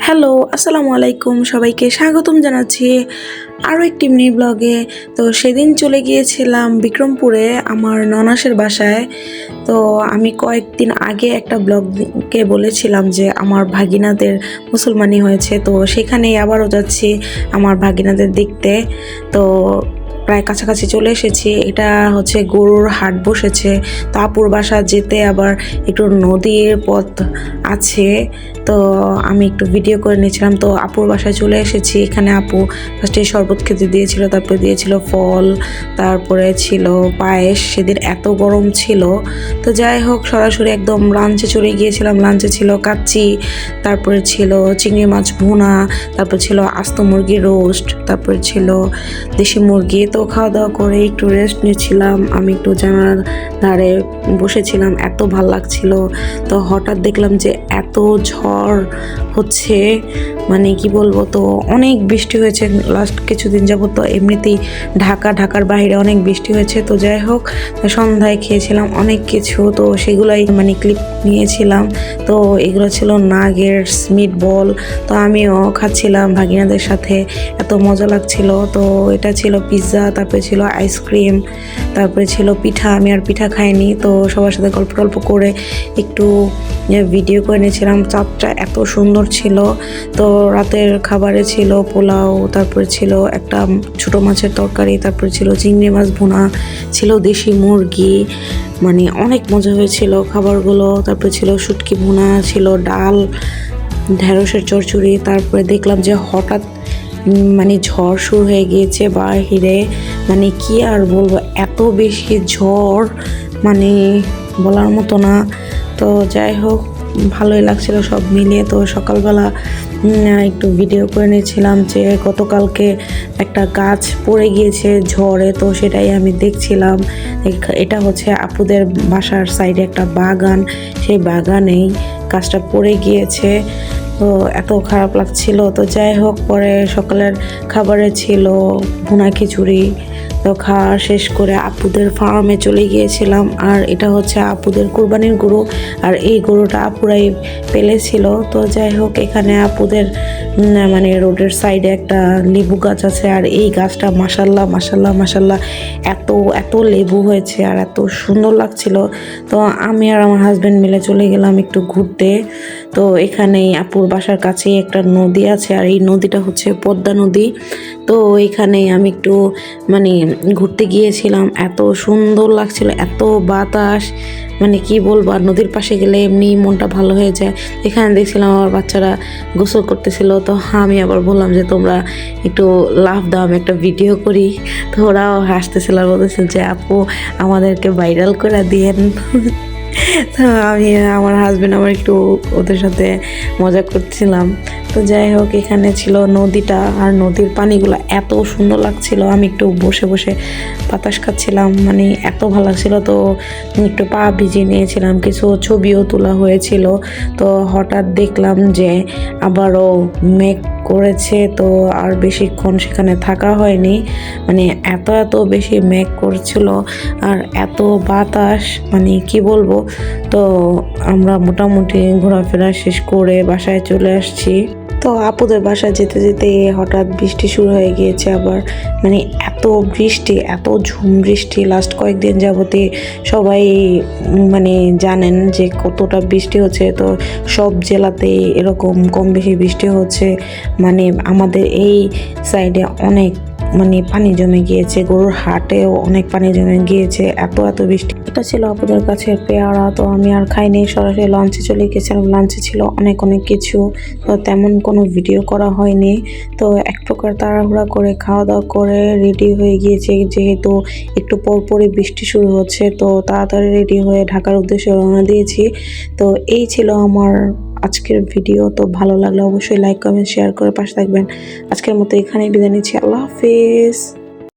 Hello, আসসালামু আলাইকুম। সবাইকে স্বাগতম জানাচ্ছি আরও একটি মিনি ব্লগে। তো সেদিন চলে গিয়েছিলাম বিক্রমপুরে আমার ননাসের বাসায়। তো আমি কয়েকদিন আগে একটা ব্লগে বলেছিলাম যে আমার ভাগিনাদের মুসলমানি হয়েছে, তো সেখানেই আবারও যাচ্ছি আমার ভাগিনাদের দেখতে। তো প্রায় কাছাকাছি চলে এসেছি। এটা হচ্ছে গরুর হাট বসেছে। তো আপুর বাসা যেতে আবার একটু নদীর পথ আছে, তো আমি একটু ভিডিও করে নিয়েছিলাম। তো আপুর বাসায় চলে এসেছি। এখানে আপু ফার্স্টে শরবত খেতে দিয়েছিল, তারপরে দিয়েছিল ফল, তারপরে ছিল পায়েস। সেদিন এত গরম ছিল, তো যাই হোক সরাসরি একদম লাঞ্চে চলে গিয়েছিলাম। লাঞ্চে ছিল কাচ্চি, তারপরে ছিল চিংড়ি মাছ ভুনা, তারপর ছিল আস্ত মুরগি রোস্ট, তারপরে ছিল দেশি মুরগি। তো খাওয়া দাওয়া করে একটু রেস্ট নিচ্ছিলাম। আমি একটু জানালার ধারে বসেছিলাম, এত ভাল লাগছিল। তো হঠাৎ দেখলাম যে এত ঝড় হচ্ছে, মানে কি বলবো, তো অনেক বৃষ্টি হয়েছে লাস্ট কিছুদিন যাবত। তো এমনিতেই ঢাকার বাইরে অনেক বৃষ্টি হয়েছে। তো যাই হোক সন্ধ্যায় খেয়েছিলাম অনেক কিছু, তো সেগুলাই মানে ক্লিপ নিয়েছিলাম। তো এগুলো ছিল নাগেটস, মিট বল। তো আমিও খাচ্ছিলাম ভাগিনাদের সাথে, এত মজা লাগছিল। তো এটা ছিল পিৎজা, তারপরে ছিল আইসক্রিম, তারপরে ছিল পিঠা। আমি আর পিঠা খাইনি, তো সবার সাথে গল্প টল্প করে একটু ভিডিও করে নিয়েছিলাম। চাঁদটা এত সুন্দর ছিল। তো রাতের খাবারে ছিল পোলাও, তারপরে ছিল একটা ছোটো মাছের তরকারি, তারপরে ছিল চিংড়ি মাছ ভুনা, ছিল দেশি মুরগি। মানে অনেক মজা হয়েছিল খাবারগুলো। তারপরে ছিল শুটকি ভুনা, ছিল ডাল, ঢেঁড়সের চচ্চড়ি। তারপরে দেখলাম যে হঠাৎ মানে ঝড় শুরু হয়ে গিয়েছে বাহিরে। মানে কি আর বলবো, এত বেশি ঝড়, মানে বলার মতো না। তো যাই হোক ভালোই লাগছিল সব মিলিয়ে। তো সকালবেলা একটু ভিডিও করে নিয়েছিলাম যে গতকালকে একটা গাছ পড়ে গিয়েছে ঝড়ে, তো সেটাই আমি দেখছিলাম। এটা হচ্ছে আপুদের বাসার সাইডে একটা বাগান, সেই বাগানেই গাছটা পড়ে গিয়েছে। তো এত খারাপ লাগছিল। তো যাই হোক পরে সকালের খাবারে ছিল ভুনা খিচুড়ি। তো খাওয়া শেষ করে আপুদের ফার্মে চলে গিয়েছিলাম। আর এটা হচ্ছে আপুদের কুরবানির গরু, আর এই গরুটা আপুরাই পেলেছিল। তো যাই হোক এখানে আপুদের মানে রোডের সাইডে একটা লেবু গাছ আছে, আর এই গাছটা মাশাল্লাহ মাশাল্লাহ মাশাল্লাহ এত এত লেবু হয়েছে আর এত সুন্দর লাগছিল। তো আমি আর আমার হাজব্যান্ড মিলে চলে গেলাম একটু ঘুরতে। তো এখানেই আপুর বাসার কাছেই একটা নদী আছে, আর এই নদীটা হচ্ছে পদ্মা নদী। তো এখানে আমি একটু মানে ঘুরতে গিয়েছিলাম, এত সুন্দর লাগছিল, এত বাতাস, মানে কি বলবো। আর নদীর পাশে গেলে এমনি মনটা ভালো হয়ে যায়। এখানে দেখছিলাম আমার বাচ্চারা গোসল করতেছিল। তো আমি আবার বললাম যে তোমরা একটু লাভ দাও, আমি একটা ভিডিও করি। তো ওরাও হাসতেছিল আর বলতেছিল যে আপু আমাদেরকে ভাইরাল করে দিয়েন। তো আমি আমার হাজব্যান্ড আমার একটু ওদের সাথে মজা করছিলাম। তো যাই হোক এখানে ছিল নদীটা, আর নদীর পানিগুলো এত সুন্দর লাগছিল। আমি একটু বসে বসে বাতাস খাচ্ছিলাম, মানে এত ভালো লাগছিল। তো একটু পা ভিজিয়ে নিয়েছিলাম, কিছু ছবিও তোলা হয়েছিল। তো হঠাৎ দেখলাম যে আবারও মেঘ করেছে, তো আর বেশিক্ষণ সেখানে থাকা হয়নি। মানে এত বেশি মেঘ করছিল আর এত বাতাস, মানে কি বলবো। তো আমরা মোটামুটি ঘোরাফেরা শেষ করে বাসায় চলে আসছি। তো আপুদের বাসায় যেতে যেতে হঠাৎ বৃষ্টি শুরু হয়ে গিয়েছে আবার। মানে এত বৃষ্টি, এত ঝুম বৃষ্টি লাস্ট কয়েকদিন যাবতে সবাই মানে জানেন যে কতটা বৃষ্টি হচ্ছে। তো সব জেলাতেই এরকম কম বেশি বৃষ্টি হচ্ছে। মানে আমাদের এই সাইডে অনেক মানে পানি জমে গিয়েছে, গরুর হাটেও অনেক পানি জমে গিয়েছে, এত বৃষ্টি। এটা ছিল আপুদের কাছে পেয়ারা। তো আমি আর খাইনি, সরাসরি লাঞ্চে চলে গেছিলাম। লাঞ্চে ছিল অনেক কিছু, তো তেমন কোনো ভিডিও করা হয়নি। তো এক প্রকার তাড়াহুড়া করে খাওয়া দাওয়া করে রেডি হয়ে গিয়েছে, যেহেতু একটু পরপরই বৃষ্টি শুরু হচ্ছে। তো তাড়াতাড়ি রেডি হয়ে ঢাকার উদ্দেশ্যে রওনা দিয়েছি। তো এই ছিল আমার আজকের ভিডিও। তো ভালো লাগলে অবশ্যই লাইক কমেন্ট শেয়ার করে পাশে থাকবেন। আজকের মতো এখানেই বিদায় নিচ্ছি। আল্লাহ হাফিজ।